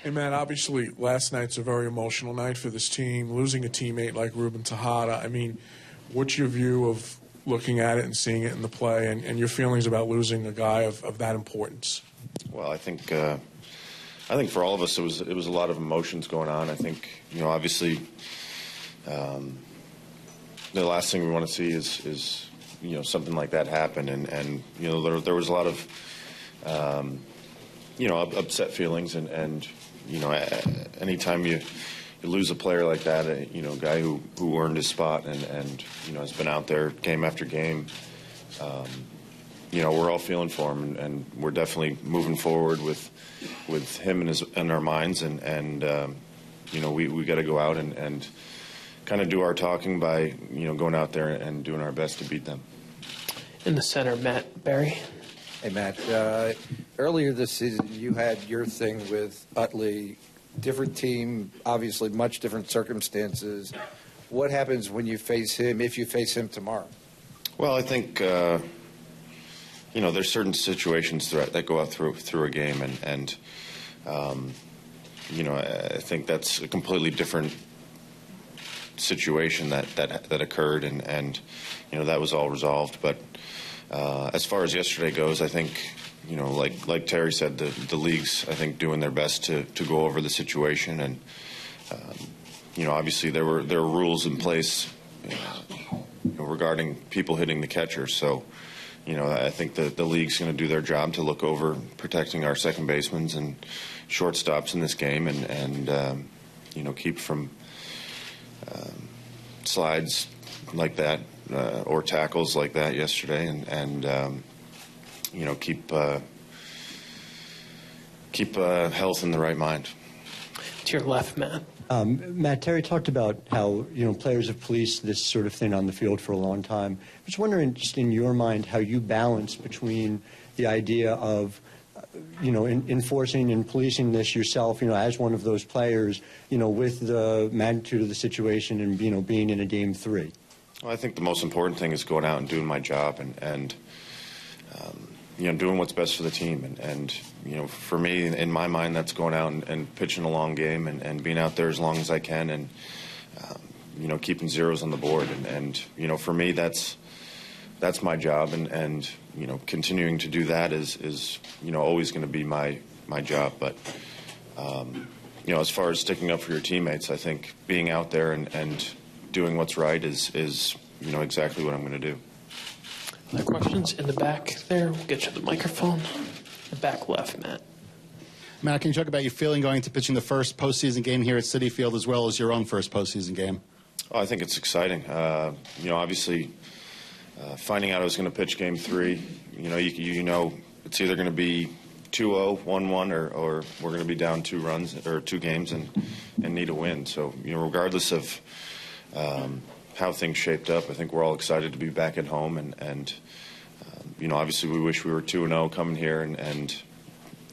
Hey, Matt, obviously last night's a very emotional night for this team. Losing a teammate like Ruben Tejada, I mean, what's your view of looking at it and seeing it in the play and your feelings about losing a guy of that importance? Well, I think for all of us it was a lot of emotions going on. I think, obviously the last thing we want to see is something like that happen, and there was a lot of upset feelings, and anytime you lose a player like that, a guy who earned his spot and has been out there game after game, we're all feeling for him, and we're definitely moving forward with him in our minds, and we got to go out and kind of do our talking by going out there and doing our best to beat them. In the center, Matt Barry. Hey, Matt. Earlier this season, you had your thing with Utley. Different team, obviously much different circumstances. What happens when you face him, if you face him tomorrow? Well, I think, there's certain situations that go out through a game, and I think that's a completely different situation that occurred, and that was all resolved. But as far as yesterday goes, I think, like Terry said, the league's, I think, doing their best to go over the situation, and obviously there were rules in place regarding people hitting the catcher. So I think the league's going to do their job to look over protecting our second basemen and shortstops in this game, and keep from slides like that or tackles like that yesterday, and keep health in the right mind. To your left, Matt. Matt, Terry talked about how players have policed this sort of thing on the field for a long time. I was wondering, just in your mind, how you balance between the idea of enforcing and policing this yourself, as one of those players, with the magnitude of the situation and being in a game 3. Well, I think the most important thing is going out and doing my job and doing what's best for the team. And for me, in my mind, that's going out and pitching a long game and being out there as long as I can and, keeping zeros on the board. And for me, that's my job. And continuing to do that is always going to be my job. But, as far as sticking up for your teammates, I think being out there and doing what's right is exactly what I'm going to do. Other questions in the back there? We'll get you the microphone. The back left, Matt. Matt, can you talk about your feeling going to pitching the first postseason game here at Citi Field, as well as your own first postseason game? Oh, I think it's exciting. Obviously, finding out I was going to pitch Game 3, it's either going to be 2-0, 1-1, or we're going to be down 2 runs or 2 games and need a win. So, regardless of how things shaped up, I think we're all excited to be back at home, and obviously we wish we were 2-0 coming here and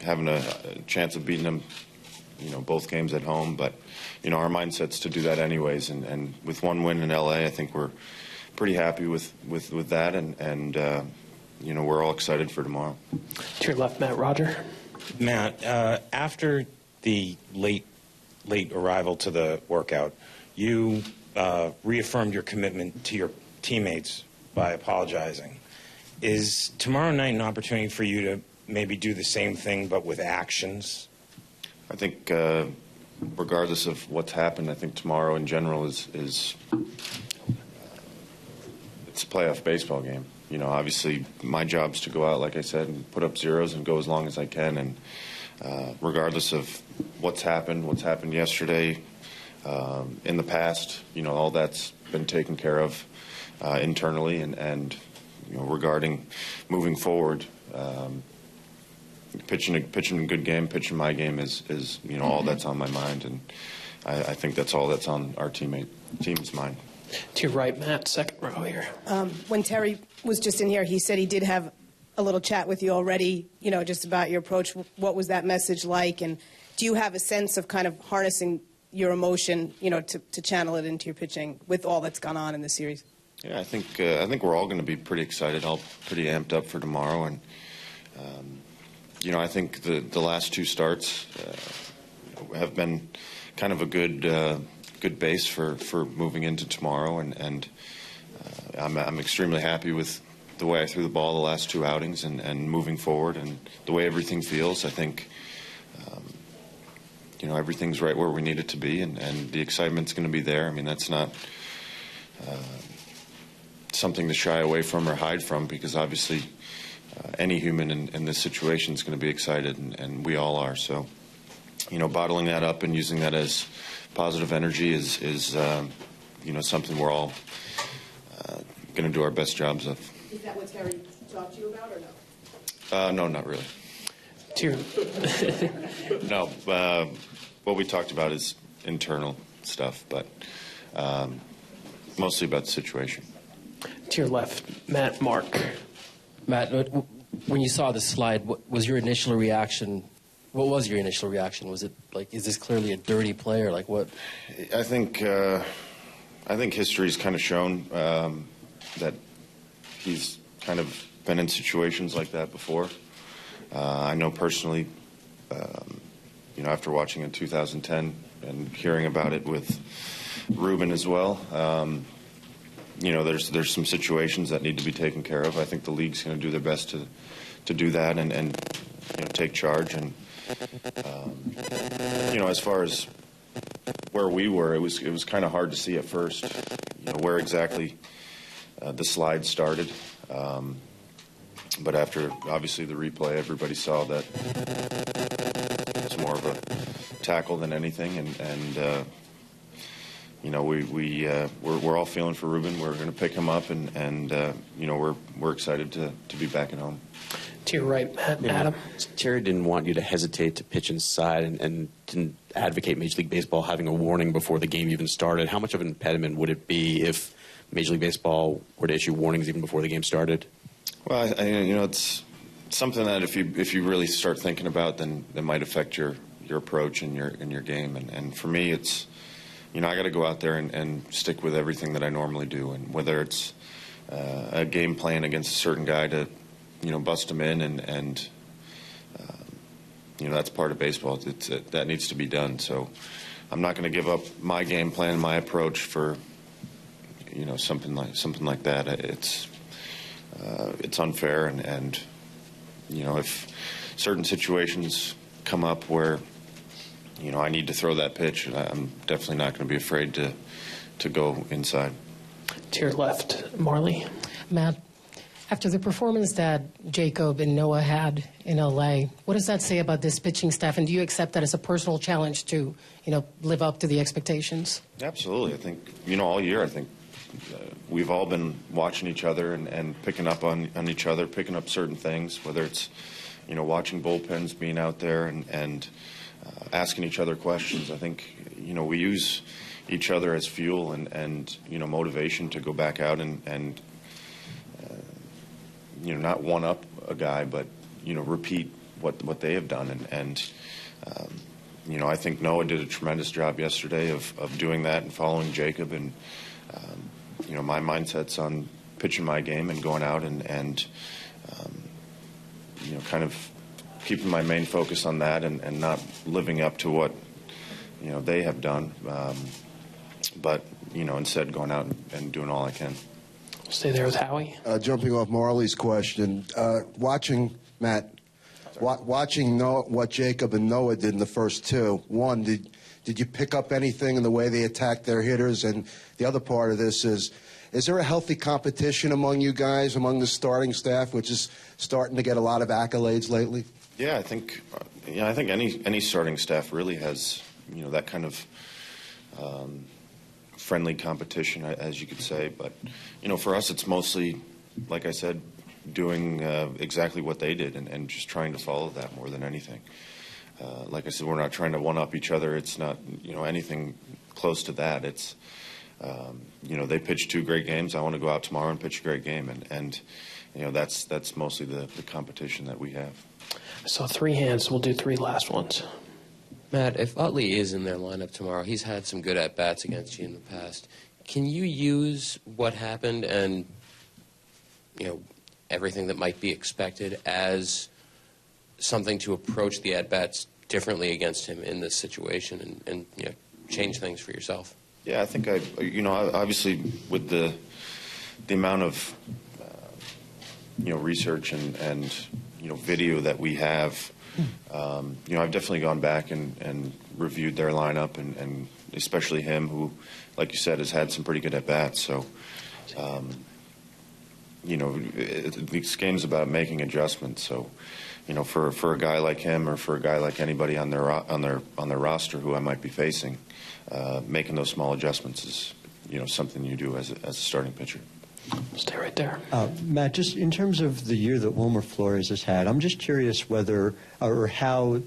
having a chance of beating them, both games at home. But our mindset's to do that anyways, and with 1 win in LA, I think we're pretty happy with that, and we're all excited for tomorrow. To your left, Matt. Roger. Matt, after the late arrival to the workout, you reaffirmed your commitment to your teammates by apologizing. Is tomorrow night an opportunity for you to maybe do the same thing but with actions? I think regardless of what's happened, I think tomorrow in general is it's a playoff baseball game. Obviously my job's to go out, like I said, and put up zeros and go as long as I can, and regardless of what's happened yesterday, in the past, all that's been taken care of internally, and regarding moving forward, pitching a good game, pitching my game is all that's on my mind, and I think that's all that's on our team's mind. To your right, Matt, second row here. When Terry was just in here, he said he did have a little chat with you already, just about your approach. What was that message like, and do you have a sense of kind of harnessing your emotion, to channel it into your pitching with all that's gone on in the series? Yeah, I think we're all going to be pretty excited, all pretty amped up for tomorrow, and I think the last 2 starts, have been kind of a good base for moving into tomorrow, and I'm extremely happy with the way I threw the ball the last 2 outings and moving forward and the way everything feels. I think everything's right where we need it to be, and the excitement's going to be there. I mean, that's not something to shy away from or hide from, because obviously any human in this situation is going to be excited, and we all are. So, bottling that up and using that as positive energy is something we're all going to do our best jobs of. Is that what Terry talked to you about, or no? No, not really. Tier, No, what we talked about is internal stuff, but mostly about the situation. to your left, Matt, Mark. Matt, when you saw the slide, what was your initial reaction? What was your initial reaction? Was it like, is this clearly a dirty play, or like what? I think history's kind of shown that he's kind of been in situations like that before. I know personally, after watching in 2010 and hearing about it with Ruben as well, there's some situations that need to be taken care of. I think the league's going to do their best to do that and take charge. And as far as where we were, it was kind of hard to see at first, where exactly the slide started. But after, obviously, the replay, everybody saw that it's more of a tackle than anything. And we're all feeling for Ruben. We're going to pick him up, and we're excited to be back at home. To your right, Adam. Terry didn't want you to hesitate to pitch inside and didn't advocate Major League Baseball having a warning before the game even started. How much of an impediment would it be if Major League Baseball were to issue warnings even before the game started? Well, it's something that if you really start thinking about, then it might affect your approach and your game. And for me, it's I got to go out there and stick with everything that I normally do, and whether it's a game plan against a certain guy to bust him in, and that's part of baseball. That needs to be done. So I'm not going to give up my game plan, my approach for something like that. It's unfair, and if certain situations come up where I need to throw that pitch, I'm definitely not going to be afraid to go inside. To your left, Marley. Matt, after the performance that Jacob and Noah had in L.A., what does that say about this pitching staff, and do you accept that as a personal challenge to, live up to the expectations? Absolutely. I think, all year, I think we've all been watching each other and picking up on each other, picking up certain things, whether it's, watching bullpens, being out there and asking each other questions. I think, we use each other as fuel and motivation to go back out and not one up a guy, but repeat what they have done. And I think Noah did a tremendous job yesterday of doing that and following Jacob. And my mindset's on pitching my game and going out and kind of keeping my main focus on that and not living up to what they have done, but instead going out and doing all I can. Stay there with Howie. Jumping off Marley's question, watching Matt, watching what Jacob and Noah did in the first two. One, did you pick up anything in the way they attacked their hitters? And the other part of this is there a healthy competition among you guys, among the starting staff, which is starting to get a lot of accolades lately? Yeah, I think any starting staff really has that kind of friendly competition, as you could say. But for us, it's mostly, like I said, doing exactly what they did and just trying to follow that more than anything. Like I said, we're not trying to one-up each other. It's not anything close to that. It's they pitched 2 great games. I want to go out tomorrow and pitch a great game, and that's mostly the competition that we have. I saw 3 hands. We'll do 3 last ones. Matt, if Utley is in their lineup tomorrow, he's had some good at-bats against you in the past. Can you use what happened and, everything that might be expected as something to approach the at-bats differently against him in this situation and change things for yourself? Yeah, I think obviously with the amount of research and video that we have, I've definitely gone back and reviewed their lineup and especially him, who, like you said, has had some pretty good at bats. So, this game's about making adjustments. So, for a guy like him or for a guy like anybody on their roster who I might be facing, making those small adjustments is something you do as a starting pitcher. Stay right there. Matt, just in terms of the year that Wilmer Flores has had, I'm just curious whether or how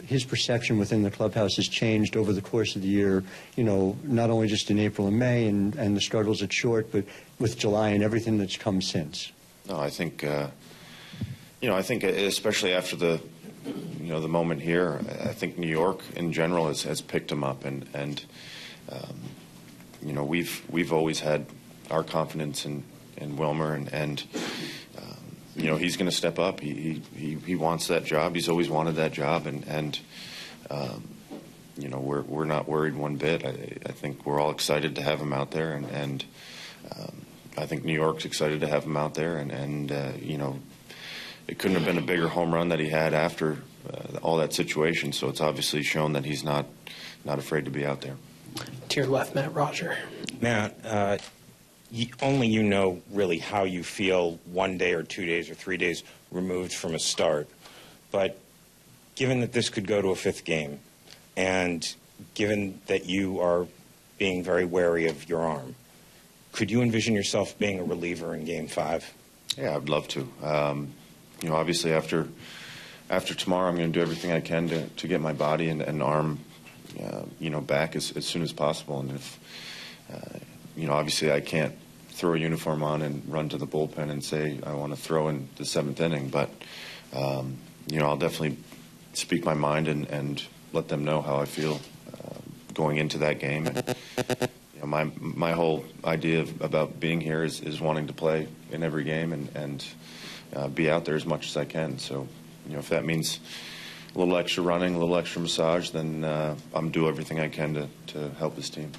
his perception within the clubhouse has changed over the course of the year, not only just in April and May and the struggles at short, but with July and everything that's come since. No, I think, I think especially after the moment here, I think New York in general has picked him up, and we've always had our confidence in Wilmer, and he's going to step up. He wants that job. He's always wanted that job, and we're not worried one bit. I think we're all excited to have him out there, and I think New York's excited to have him out there, and it couldn't have been a bigger home run that he had after all that situation. So it's obviously shown that he's not afraid to be out there. To your left, Matt, Roger. Matt, only you know really how you feel 1 day or 2 days or 3 days removed from a start. But given that this could go to a fifth game, and given that you are being very wary of your arm, could you envision yourself being a reliever in Game 5? Yeah, I'd love to. Obviously after tomorrow, I'm going to do everything I can to get my body and arm, back as soon as possible. And if, obviously I can't throw a uniform on and run to the bullpen and say I want to throw in the seventh inning, but I'll definitely speak my mind and let them know how I feel going into that game. And my whole idea about being here is wanting to play in every game and be out there as much as I can. So, if that means a little extra running, a little extra massage, then I'm do everything I can to help this team.